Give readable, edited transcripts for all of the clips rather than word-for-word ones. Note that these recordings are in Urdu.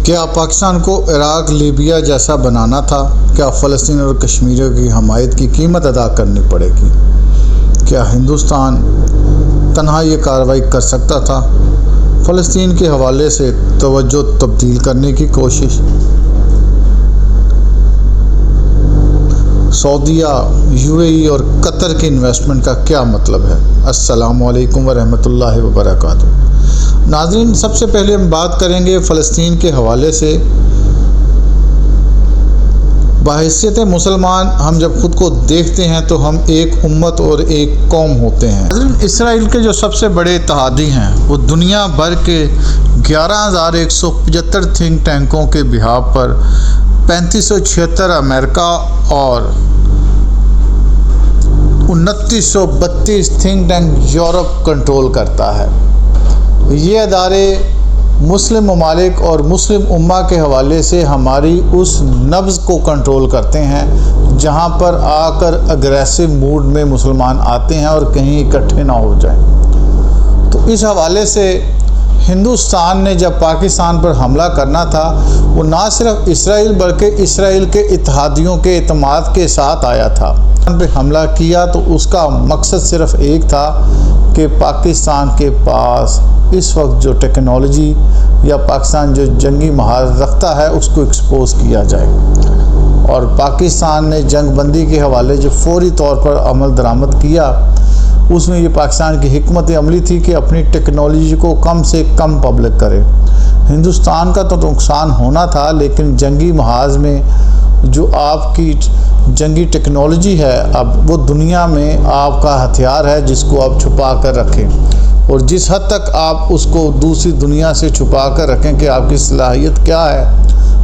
کیا پاکستان کو عراق لیبیا جیسا بنانا تھا؟ کیا فلسطین اور کشمیریوں کی حمایت کی قیمت ادا کرنی پڑے گی؟ کیا ہندوستان تنہا یہ کارروائی کر سکتا تھا؟ فلسطین کے حوالے سے توجہ تبدیل کرنے کی کوشش۔ سعودیہ، UAE اور قطر کی انویسٹمنٹ کا کیا مطلب ہے؟ السلام علیکم ورحمۃ اللہ وبرکاتہ۔ ناظرین، سب سے پہلے ہم بات کریں گے فلسطین کے حوالے سے۔ بحیثیت مسلمان ہم جب خود کو دیکھتے ہیں تو ہم ایک امت اور ایک قوم ہوتے ہیں۔ اسرائیل کے جو سب سے بڑے اتحادی ہیں وہ دنیا بھر کے 11,175 تھنک ٹینکوں کے بحاف پر 3576 امریکہ اور 2932 تھنک ٹینک یورپ کنٹرول کرتا ہے۔ یہ ادارے مسلم ممالک اور مسلم امہ کے حوالے سے ہماری اس نبض کو کنٹرول کرتے ہیں جہاں پر آ کر اگریسو موڈ میں مسلمان آتے ہیں اور کہیں اکٹھے نہ ہو جائیں۔ تو اس حوالے سے ہندوستان نے جب پاکستان پر حملہ کرنا تھا وہ نہ صرف اسرائیل بلکہ اسرائیل کے اتحادیوں کے اعتماد کے ساتھ آیا تھا۔ پہ حملہ کیا تو اس کا مقصد صرف ایک تھا کہ پاکستان کے پاس اس وقت جو ٹیکنالوجی یا پاکستان جو جنگی مہارت رکھتا ہے اس کو ایکسپوز کیا جائے، اور پاکستان نے جنگ بندی کے حوالے جو فوری طور پر عمل درآمد کیا اس میں یہ پاکستان کی حکمت عملی تھی کہ اپنی ٹیکنالوجی کو کم سے کم پبلک کرے۔ ہندوستان کا تو نقصان ہونا تھا، لیکن جنگی محاذ میں جو آپ کی جنگی ٹیکنالوجی ہے اب وہ دنیا میں آپ کا ہتھیار ہے جس کو آپ چھپا کر رکھیں، اور جس حد تک آپ اس کو دوسری دنیا سے چھپا کر رکھیں کہ آپ کی صلاحیت کیا ہے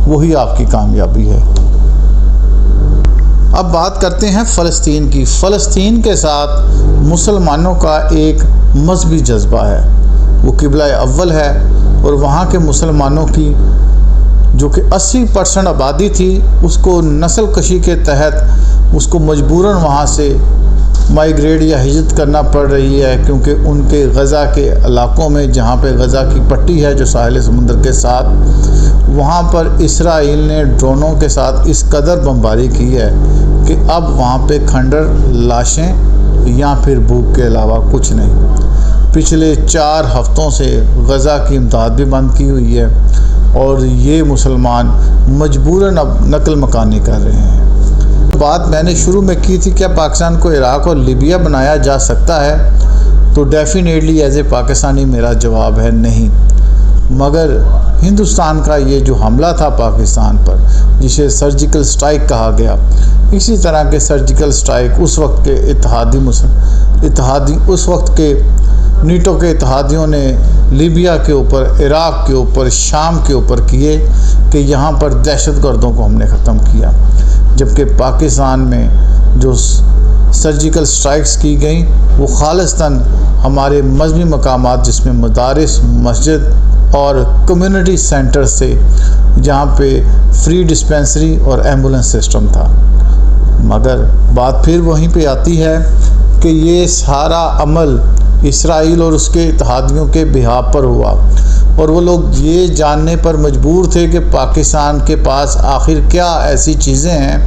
وہی آپ کی کامیابی ہے۔ اب بات کرتے ہیں فلسطین کی۔ فلسطین کے ساتھ مسلمانوں کا ایک مذہبی جذبہ ہے، وہ قبلہ اول ہے، اور وہاں کے مسلمانوں کی جو کہ 80% آبادی تھی اس کو نسل کشی کے تحت اس کو مجبوراً وہاں سے مائیگریٹ یا ہجرت کرنا پڑ رہی ہے، کیونکہ ان کے غزہ کے علاقوں میں جہاں پہ غزہ کی پٹی ہے جو ساحل سمندر کے ساتھ، وہاں پر اسرائیل نے ڈرونوں کے ساتھ اس قدر بمباری کی ہے کہ اب وہاں پہ کھنڈر، لاشیں یا پھر بھوک کے علاوہ کچھ نہیں۔ پچھلے 4 ہفتوں سے غزہ کی امداد بھی بند کی ہوئی ہے، اور یہ مسلمان مجبوراً اب نقل مکانی کر رہے ہیں۔ بات میں نے شروع میں کی تھی، کیا پاکستان کو عراق اور لیبیا بنایا جا سکتا ہے؟ تو ڈیفینیٹلی ایز اے پاکستانی میرا جواب ہے نہیں۔ مگر ہندوستان کا یہ جو حملہ تھا پاکستان پر، جسے سرجیکل سٹرائک کہا گیا، اسی طرح کے سرجیکل سٹرائک اس وقت کے اتحادی اس وقت کے نیٹو کے اتحادیوں نے لیبیا کے اوپر، عراق کے اوپر، شام کے اوپر کیے کہ یہاں پر دہشت گردوں کو ہم نے ختم کیا، جبکہ پاکستان میں جو سرجیکل سٹرائکس کی گئیں وہ خالصتاً ہمارے مذہبی مقامات جس میں مدارس، مسجد اور کمیونٹی سینٹر سے، جہاں پہ فری ڈسپینسری اور ایمبولنس سسٹم تھا۔ مگر بات پھر وہیں پہ آتی ہے کہ یہ سارا عمل اسرائیل اور اس کے اتحادیوں کے بحاف پر ہوا، اور وہ لوگ یہ جاننے پر مجبور تھے کہ پاکستان کے پاس آخر کیا ایسی چیزیں ہیں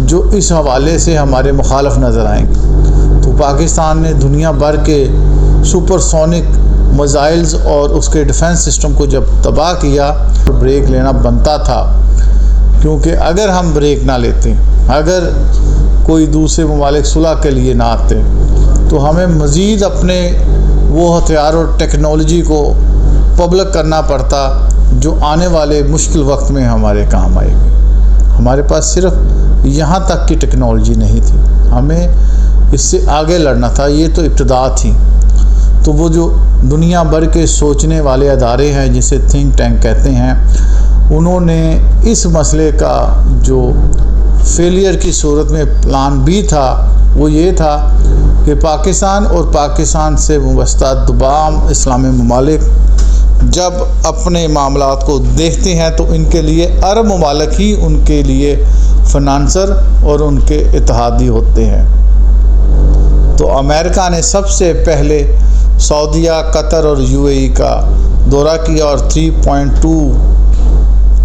جو اس حوالے سے ہمارے مخالف نظر آئیں گی۔ تو پاکستان نے دنیا بھر کے سپر سونک میزائلز اور اس کے ڈیفنس سسٹم کو جب تباہ کیا تو بریک لینا بنتا تھا، کیونکہ اگر ہم بریک نہ لیتے، اگر کوئی دوسرے ممالک صلح کے لیے نہ آتے تو ہمیں مزید اپنے وہ ہتھیار اور ٹیکنالوجی کو پبلک کرنا پڑتا جو آنے والے مشکل وقت میں ہمارے کام آئے گی۔ ہمارے پاس صرف یہاں تک کی ٹیکنالوجی نہیں تھی، ہمیں اس سے آگے لڑنا تھا، یہ تو ابتدا تھی۔ تو وہ جو دنیا بھر کے سوچنے والے ادارے ہیں جسے تھنک ٹینک کہتے ہیں، انہوں نے اس مسئلے کا جو فیلئر کی صورت میں پلان بی تھا وہ یہ تھا کہ پاکستان اور پاکستان سے وابستہ تمام اسلامی ممالک جب اپنے معاملات کو دیکھتے ہیں تو ان کے لیے عرب ممالک ہی ان کے لیے فنانسر اور ان کے اتحادی ہوتے ہیں۔ تو امریکہ نے سب سے پہلے سعودیہ، قطر اور UAE کا دورہ کیا اور 3.2